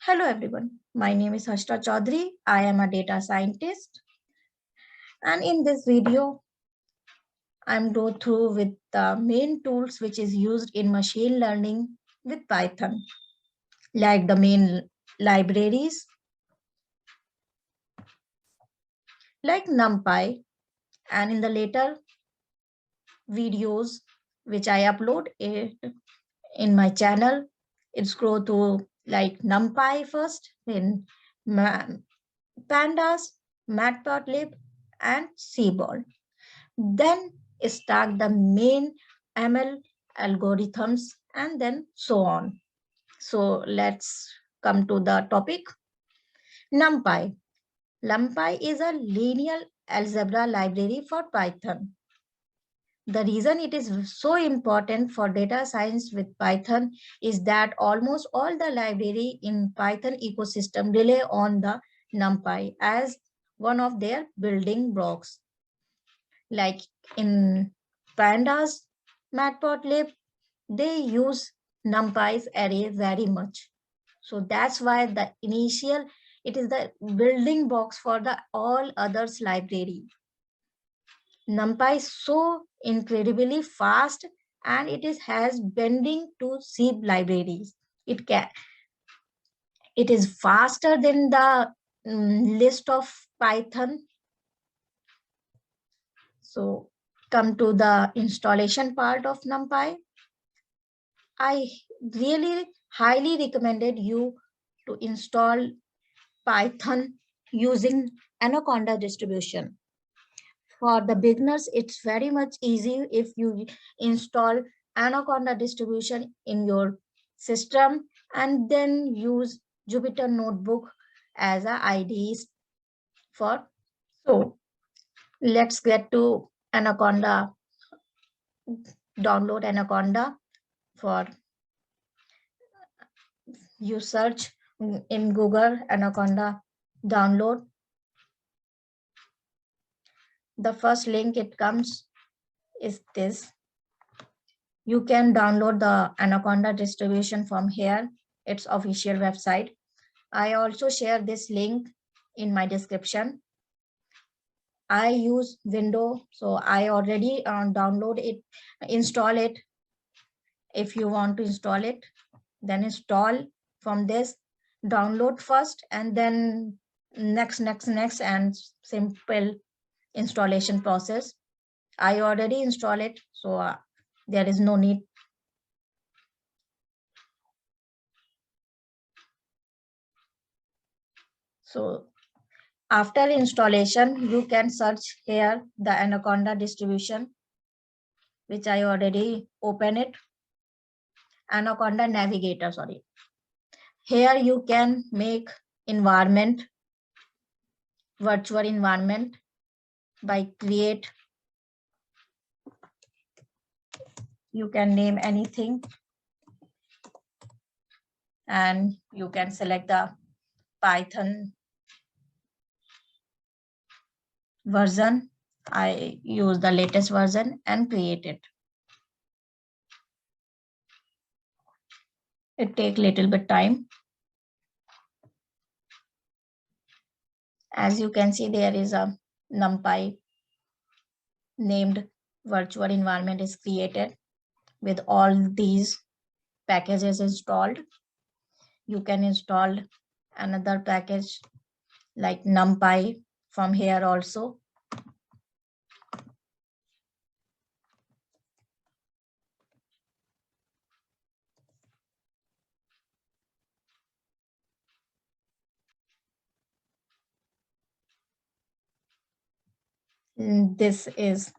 Hello everyone, my name is Hashra Chaudhary. I am a data scientist, and in this video I'm go through with the main tools which is used in machine learning with Python, like the main libraries like NumPy, and in the later videos which I upload it in my channel, it's go to like NumPy first, then Pandas, Matplotlib, and Seaborn. Then start the main ML algorithms and then so on. So let's come to the topic. NumPy. NumPy is a linear algebra library for Python. The reason it is so important for data science with Python is that almost all the library in Python ecosystem rely on the NumPy as one of their building blocks. Like in Pandas, Matplotlib, they use NumPy's array very much. So that's why it is the building blocks for the all others library. NumPy is so incredibly fast and has bending to C libraries. It can it is faster than the list of Python. So come to the installation part of NumPy. I really highly recommended you to install Python using Anaconda distribution. For the beginners, it's very much easy if you install Anaconda distribution in your system and then use Jupyter Notebook as a IDE for. So let's get to Anaconda, download Anaconda. For you search in Google Anaconda download. The first link it comes is this. You can download the Anaconda distribution from here, its official website. I also share this link in my description. I use Windows, so I already download it, install it. If you want to install it, then install from this, download first, and then next, and simple installation process. I already installed it, so there is no need. So after installation, you can search here the Anaconda distribution, which I already open it. Anaconda Navigator, sorry. Here you can make environment, virtual environment by create. You can name anything and you can select the Python version. I use the latest version and create it. It take little bit time. As you can see, there is a NumPy named virtual environment is created with all these packages installed. You can install another package like NumPy from here also. This is,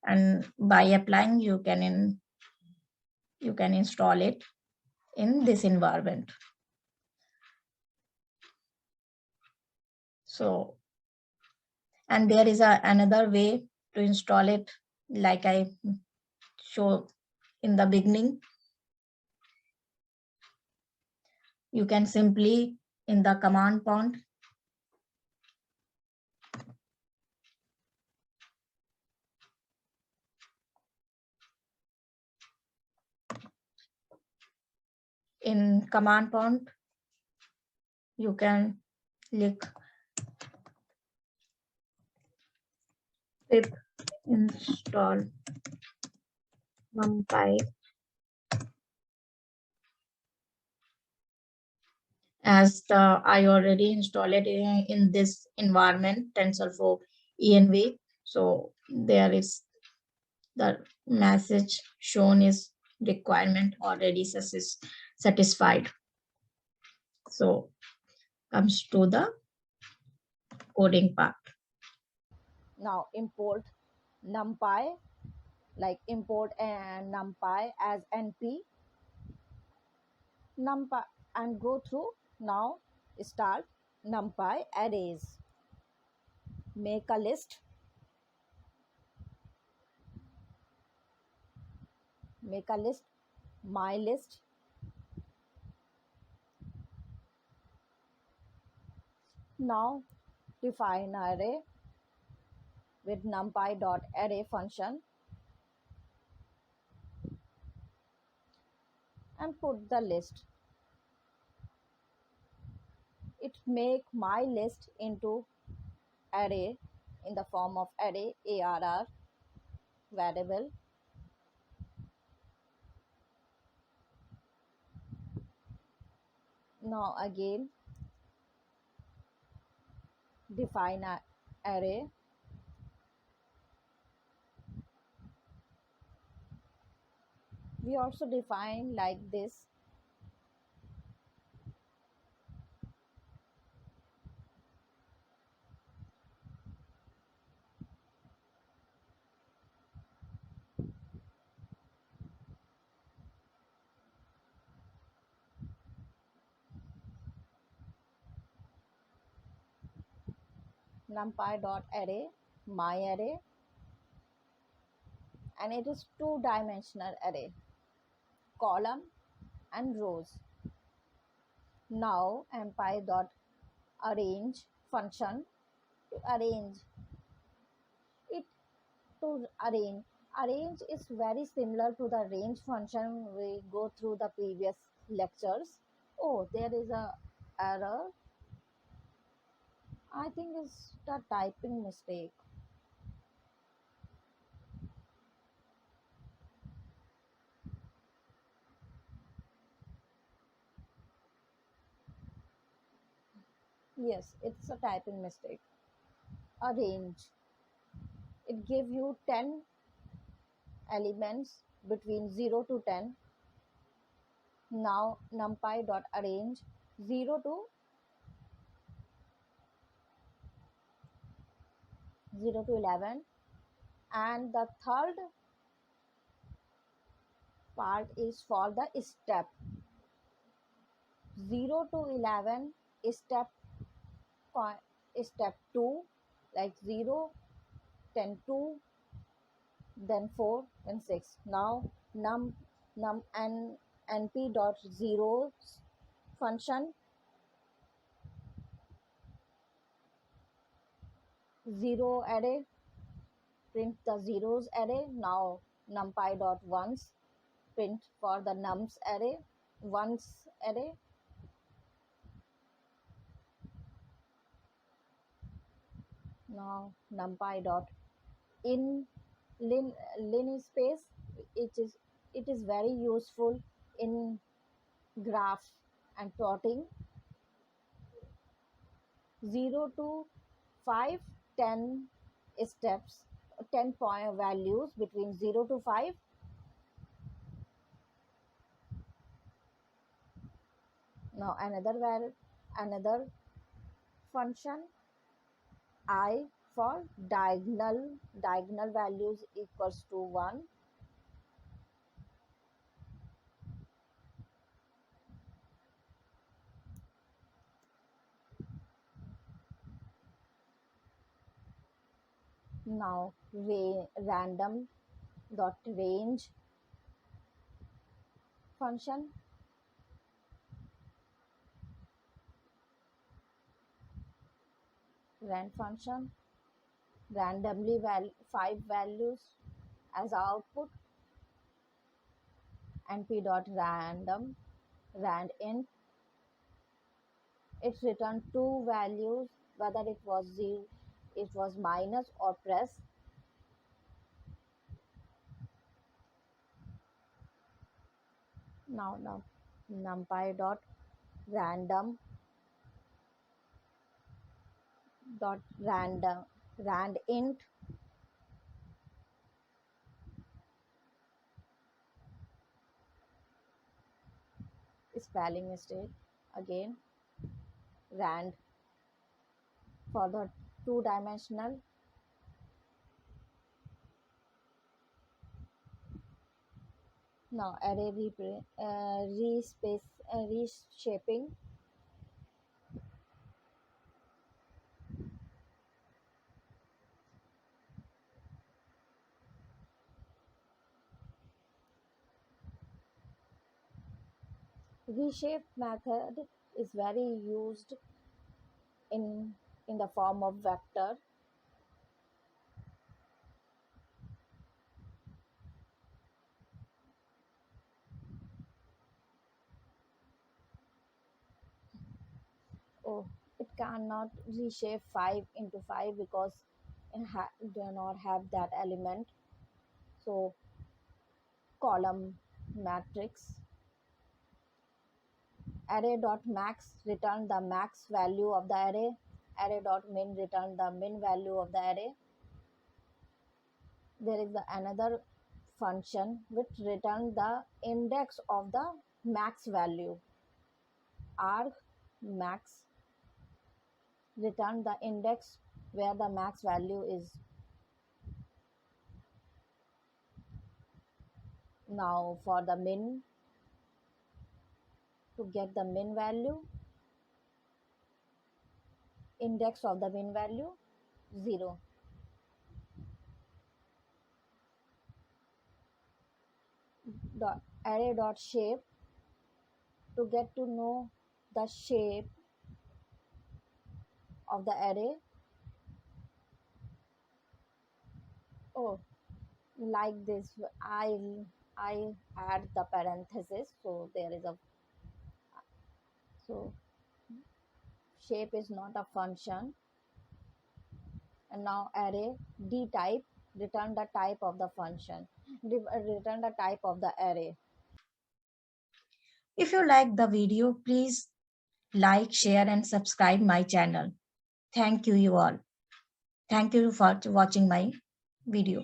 and by applying you can install it in this environment. So, and there is another way to install it, like I show in the beginning. You can simply in the command prompt in command prompt, you can click pip install numpy, as I already installed it in this environment, TensorFlow env. So there is the message shown is requirement already satisfied. So comes to the coding part. Now import numpy, like import and numpy as np numpy and go through. Now start numpy arrays. Make a list. Make a list. My list. Now define array with numpy.array function and put the list. It make my list into array in the form of array arr variable. Now again define a array. We also define like this. Numpy.array my array, and it is two-dimensional array, column and rows. Now numpy.arrange function to arrange it. To arrange is very similar to the range function we go through the previous lectures. Oh, there is a error. I think it's the typing mistake. Yes, it's a typing mistake. Arrange. It gives you 10 elements between 0 to 10. Now numpy.arrange 0 to 11, and the third part is for the step 0 to 11. Step step 2, like 0, 10, 2, then 4, then 6. Now num and np dot zeros function 0 array, print the zeros array. Now numpy dot ones, print for the nums array, ones array. Now numpy dot in linspace, it is very useful in graph and plotting. 0 to 5, 10 steps, 10 point values between 0 to 5. Now another function I for diagonal values equals to 1. Now random dot range function rand function randomly 5 values as output. Np dot random rand int, it returned two values, whether it was zero, it was minus or plus. Now numpy dot random dot rand int spelling mistake again, rand for the two dimensional. Now array reshaping. Reshape method is very used in the form of vector. Oh, it cannot reshape 5 into 5 because it do not have that element. So column matrix, array dot max return the max value of the array dot min return the min value of the array. There is another function which return the index of the max value. Arg max return the index where the max value is. Now for the min, to get the min value, index of the min value 0. The array dot shape, to get to know the shape of the array. Oh, like this, I add the parenthesis, so there is a, so shape is not a function. And now array d type, return the type of the function, return the type of the array. If you like the video, please like, share, and subscribe my channel. Thank you all. Thank you for watching my video.